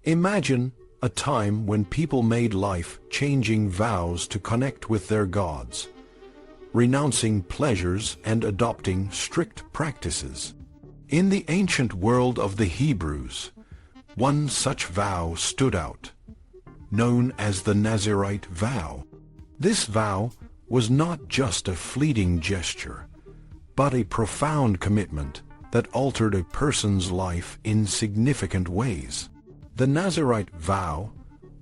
Imagine a time when people made life-changing vows to connect with their gods, renouncing pleasures and adopting strict practices. In the ancient world of the Hebrews, one such vow stood out, known as the Nazirite Vow. This vow was not just a fleeting gesture, but a profound commitment that altered a person's life in significant ways. The Nazirite vow,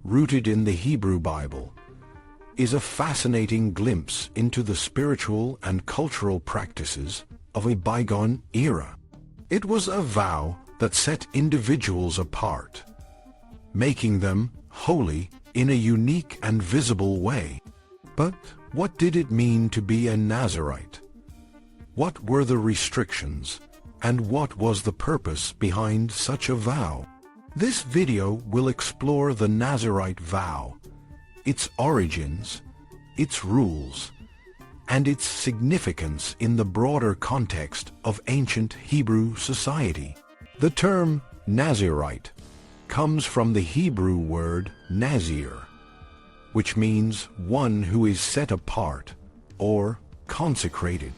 rooted in the Hebrew Bible, is a fascinating glimpse into the spiritual and cultural practices of a bygone era. It was a vow that set individuals apart, making them holy in a unique and visible way. But what did it mean to be a Nazirite? What were the restrictions, and what was the purpose behind such a vow? This video will explore the Nazirite vow, its origins, its rules, and its significance in the broader context of ancient Hebrew society. The term Nazirite comes from the Hebrew word Nazir, which means one who is set apart or consecrated.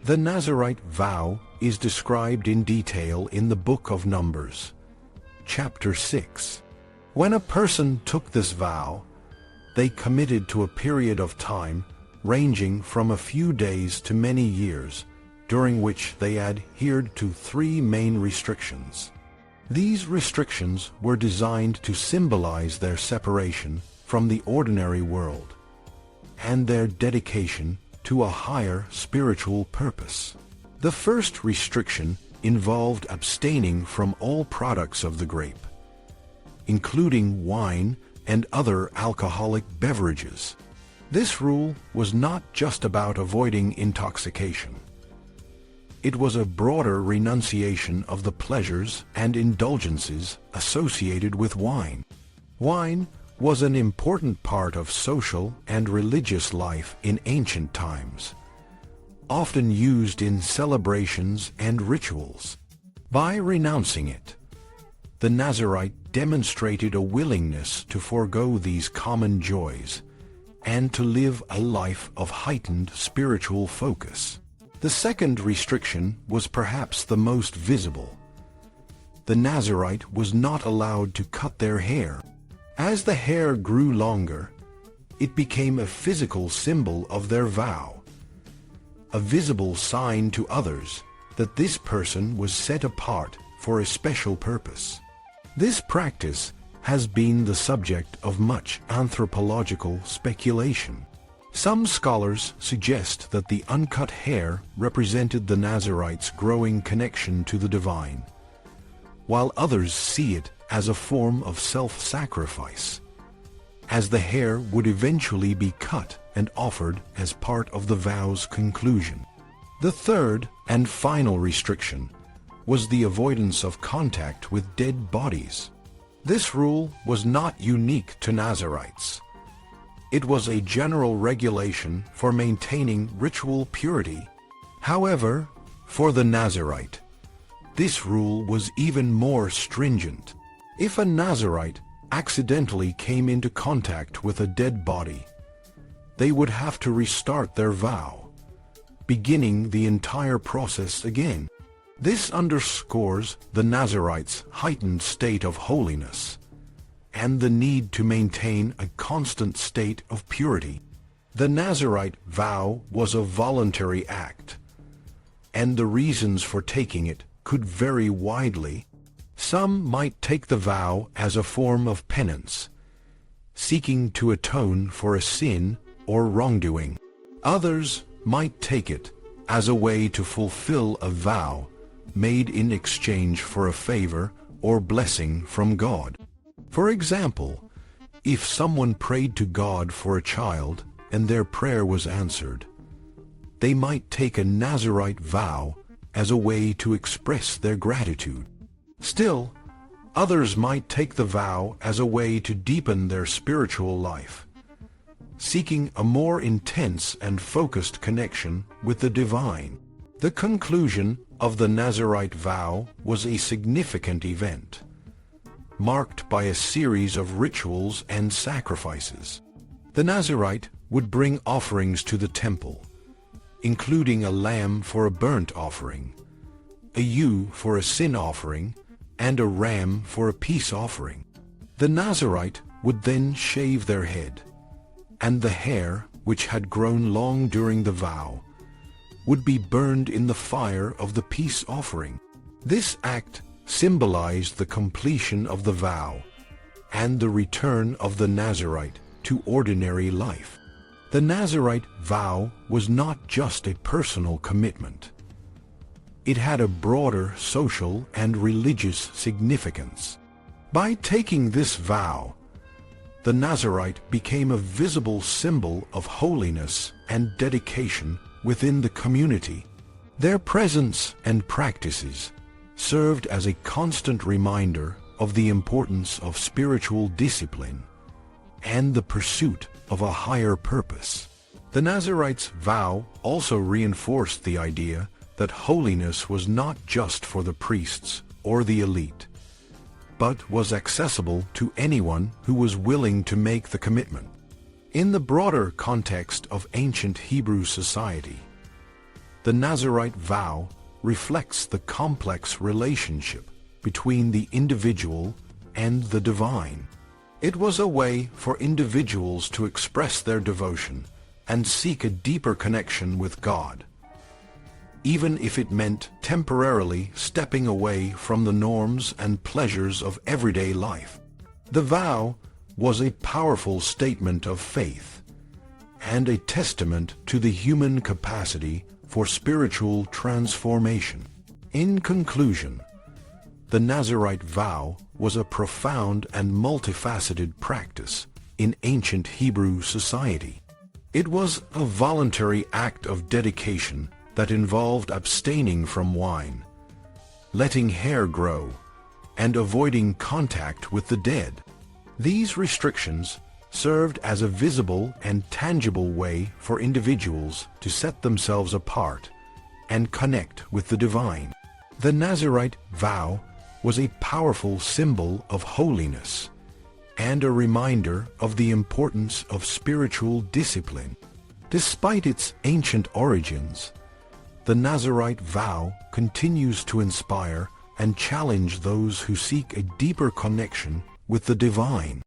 The Nazirite vow is described in detail in the Book of Numbers, chapter 6. When a person took this vow, they committed to a period of time ranging from a few days to many years, during which they adhered to three main restrictions. These restrictions were designed to symbolize their separation from the ordinary world and their dedication to a higher spiritual purpose. The first restriction involved abstaining from all products of the grape, including wine and other alcoholic beverages. This rule was not just about avoiding intoxication. It was a broader renunciation of the pleasures and indulgences associated with wine. Wine was an important part of social and religious life in ancient times, often used in celebrations and rituals. By renouncing it, the Nazirite demonstrated a willingness to forego these common joys and to live a life of heightened spiritual focus. The second restriction was perhaps the most visible. The Nazirite was not allowed to cut their hair. As the hair grew longer, it became a physical symbol of their vow, a visible sign to others that this person was set apart for a special purpose. This practice has been the subject of much anthropological speculation. Some scholars suggest that the uncut hair represented the Nazirite's growing connection to the divine, while others see it as a form of self-sacrifice, as the hair would eventually be cut and offered as part of the vow's conclusion. The third and final restriction was the avoidance of contact with dead bodies. This rule was not unique to Nazirites. It was a general regulation for maintaining ritual purity. However, for the Nazirite, this rule was even more stringent. If a Nazirite accidentally came into contact with a dead body, they would have to restart their vow, beginning the entire process again. This underscores the Nazirite's heightened state of holiness and the need to maintain a constant state of purity. The Nazirite vow was a voluntary act, and the reasons for taking it could vary widely. Some might take the vow as a form of penance, seeking to atone for a sin or wrongdoing. Others might take it as a way to fulfill a vow made in exchange for a favor or blessing from God. For example, if someone prayed to God for a child and their prayer was answered, they might take a Nazirite vow as a way to express their gratitude. Still, others might take the vow as a way to deepen their spiritual life, seeking a more intense and focused connection with the divine. The conclusion of the Nazirite vow was a significant event, marked by a series of rituals and sacrifices. The Nazirite would bring offerings to the temple, including a lamb for a burnt offering, a ewe for a sin offering, and a ram for a peace offering. The Nazirite would then shave their head, and the hair, which had grown long during the vow, would be burned in the fire of the peace offering. This act symbolized the completion of the vow and the return of the Nazirite to ordinary life. The Nazirite vow was not just a personal commitment. It had a broader social and religious significance. By taking this vow, the Nazirite became a visible symbol of holiness and dedication within the community. Their presence and practices served as a constant reminder of the importance of spiritual discipline and the pursuit of a higher purpose. The Nazirite's vow also reinforced the idea that holiness was not just for the priests or the elite, but was accessible to anyone who was willing to make the commitment. In the broader context of ancient Hebrew society, the Nazirite vow reflects the complex relationship between the individual and the divine. It was a way for individuals to express their devotion and seek a deeper connection with God, even if it meant temporarily stepping away from the norms and pleasures of everyday life. The vow was a powerful statement of faith and a testament to the human capacity for spiritual transformation. In conclusion, the Nazirite vow was a profound and multifaceted practice in ancient Hebrew society. It was a voluntary act of dedication that involved abstaining from wine, letting hair grow, and avoiding contact with the dead. These restrictions served as a visible and tangible way for individuals to set themselves apart and connect with the divine. The Nazirite vow was a powerful symbol of holiness and a reminder of the importance of spiritual discipline. Despite its ancient origins, the Nazirite vow continues to inspire and challenge those who seek a deeper connection with the divine.